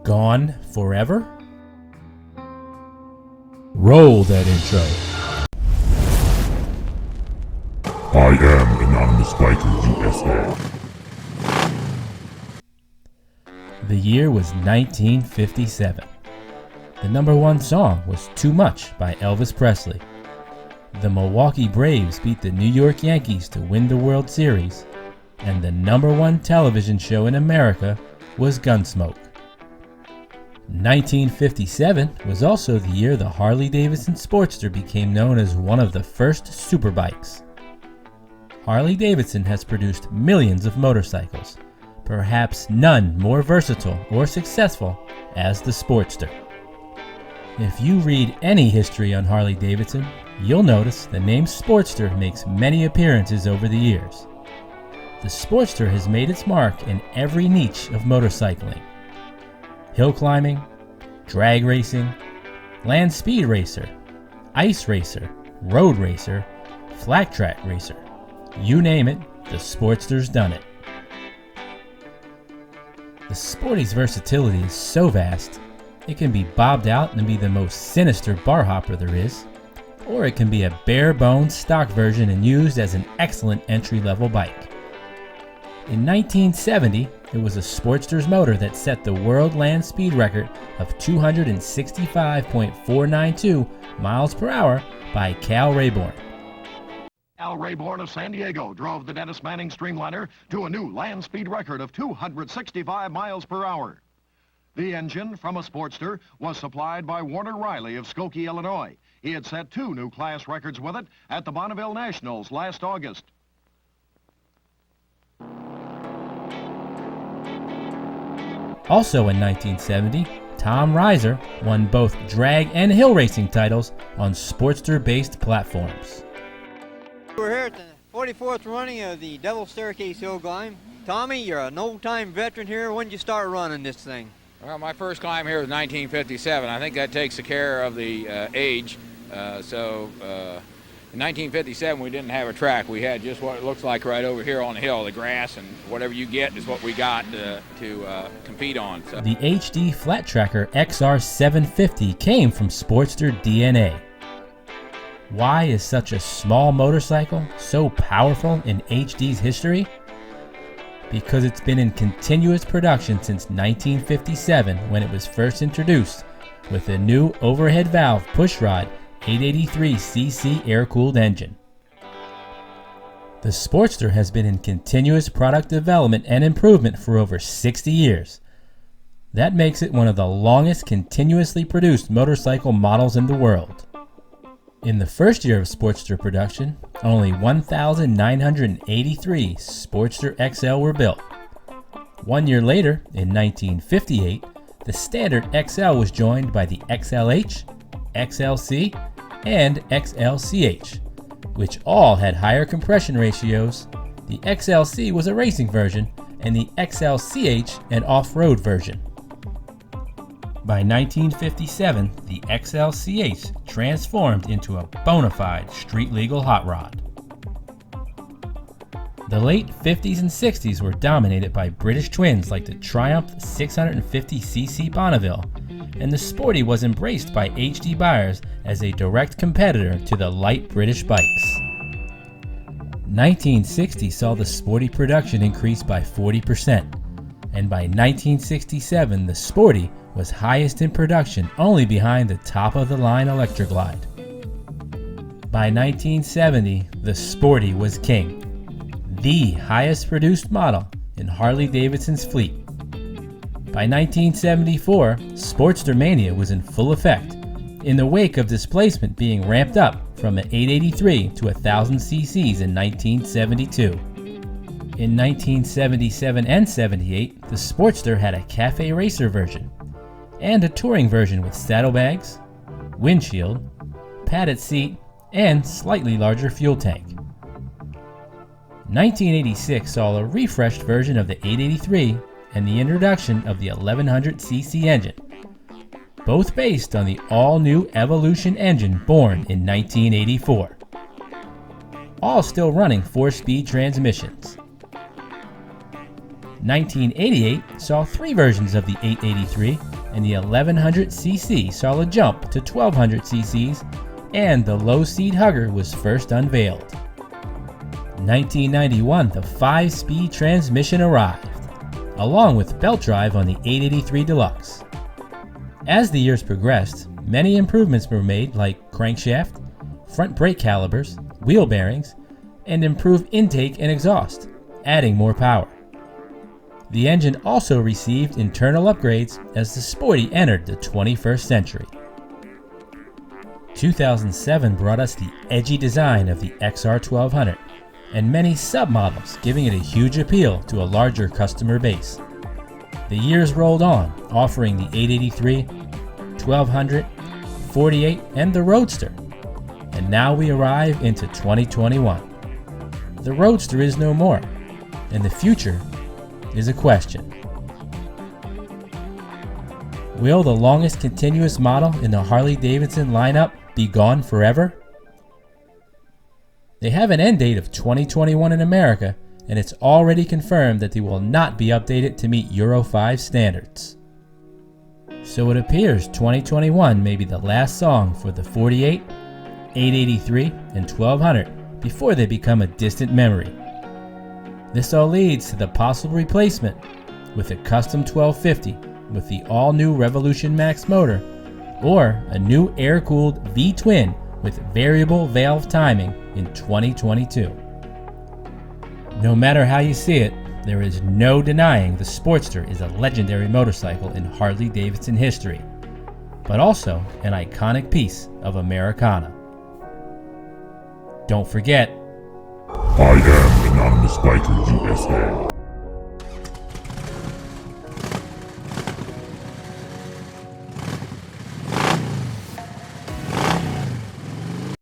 Gone forever? Roll that intro. I am Anonymous Biker USA. The year was 1957. The number one song was Too Much by Elvis Presley. The Milwaukee Braves beat the New York Yankees to win the World Series, and the number one television show in America was Gunsmoke. 1957 was also the year the Harley Davidson Sportster became known as one of the first superbikes. Harley Davidson has produced millions of motorcycles, perhaps none more versatile or successful as the Sportster. If you read any history on Harley Davidson, you'll notice the name Sportster makes many appearances over the years. The Sportster has made its mark in every niche of motorcycling: hill climbing, drag racing, land speed racer, ice racer, road racer, flat track racer. You name it, the Sportster's done it. The Sporty's versatility is so vast, it can be bobbed out and be the most sinister bar hopper there is, or it can be a bare-bones stock version and used as an excellent entry-level bike. In 1970, it was a Sportster's motor that set the world land speed record of 265.492 miles per hour by Cal Rayborn. Al Rayborn of San Diego drove the Dennis Manning Streamliner to a new land speed record of 265 miles per hour. The engine from a Sportster was supplied by Warner Riley of Skokie, Illinois. He had set two new class records with it at the Bonneville Nationals last August. Also in 1970, Tom Reiser won both drag and hill racing titles on Sportster-based platforms. We're here at the 44th running of the Devil's Staircase Hill Climb. Tommy, you're an old-time veteran here. When did you start running this thing? Well, my first climb here was 1957. I think that takes care of the age. In 1957, we didn't have a track. We had just what it looks like right over here on the hill, the grass, and whatever you get is what we got to compete on. So. The HD Flat Tracker XR750 came from Sportster DNA. Why is such a small motorcycle so powerful in HD's history? Because it's been in continuous production since 1957 when it was first introduced with a new overhead valve pushrod 883cc air-cooled engine. The Sportster has been in continuous product development and improvement for over 60 years. That makes it one of the longest continuously produced motorcycle models in the world. In the first year of Sportster production, only 1,983 Sportster XL were built. 1 year later, in 1958, the standard XL was joined by the XLH, XLC, and XLCH, which all had higher compression ratios. The XLC was a racing version, and the XLCH an off-road version. By 1957, the XLCH transformed into a bona fide street-legal hot rod. The late 50s and 60s were dominated by British twins like the Triumph 650cc Bonneville, and the Sporty was embraced by HD buyers as a direct competitor to the light British bikes. 1960 saw the Sporty production increase by 40%, and by 1967 the Sporty was highest in production, only behind the top-of-the-line Electroglide. By 1970, the Sporty was king, the highest produced model in Harley Davidson's fleet. By 1974, Sportster Mania was in full effect, in the wake of displacement being ramped up from an 883 to 1,000 cc's in 1972. In 1977 and 78, the Sportster had a cafe racer version, and a touring version with saddlebags, windshield, padded seat, and slightly larger fuel tank. 1986 saw a refreshed version of the 883 and the introduction of the 1100cc engine, both based on the all-new Evolution engine born in 1984. All still running 4-speed transmissions. 1988 saw 3 versions of the 883, and the 1100cc saw a jump to 1200cc's, and the low-seat hugger was first unveiled. 1991, the 5-speed transmission arrived, along with belt drive on the 883 Deluxe. As the years progressed, many improvements were made, like crankshaft, front brake calipers, wheel bearings, and improved intake and exhaust, adding more power. The engine also received internal upgrades as the Sporty entered the 21st century. 2007 brought us the edgy design of the XR1200 and many submodels, giving it a huge appeal to a larger customer base. The years rolled on, offering the 883, 1200, 48, and the Roadster. And now we arrive into 2021. The Roadster is no more, and the future is a question. Will the longest continuous model in the Harley Davidson lineup be gone forever? They have an end date of 2021 in America, and it's already confirmed that they will not be updated to meet Euro 5 standards. So it appears 2021 may be the last song for the 48, 883, and 1200 before they become a distant memory. This all leads to the possible replacement with a custom 1250 with the all-new Revolution Max motor, or a new air-cooled V-twin with variable valve timing in 2022. No matter how you see it, there is no denying the Sportster is a legendary motorcycle in Harley Davidson history, but also an iconic piece of Americana. Don't forget, I am Anonymous Biker USA.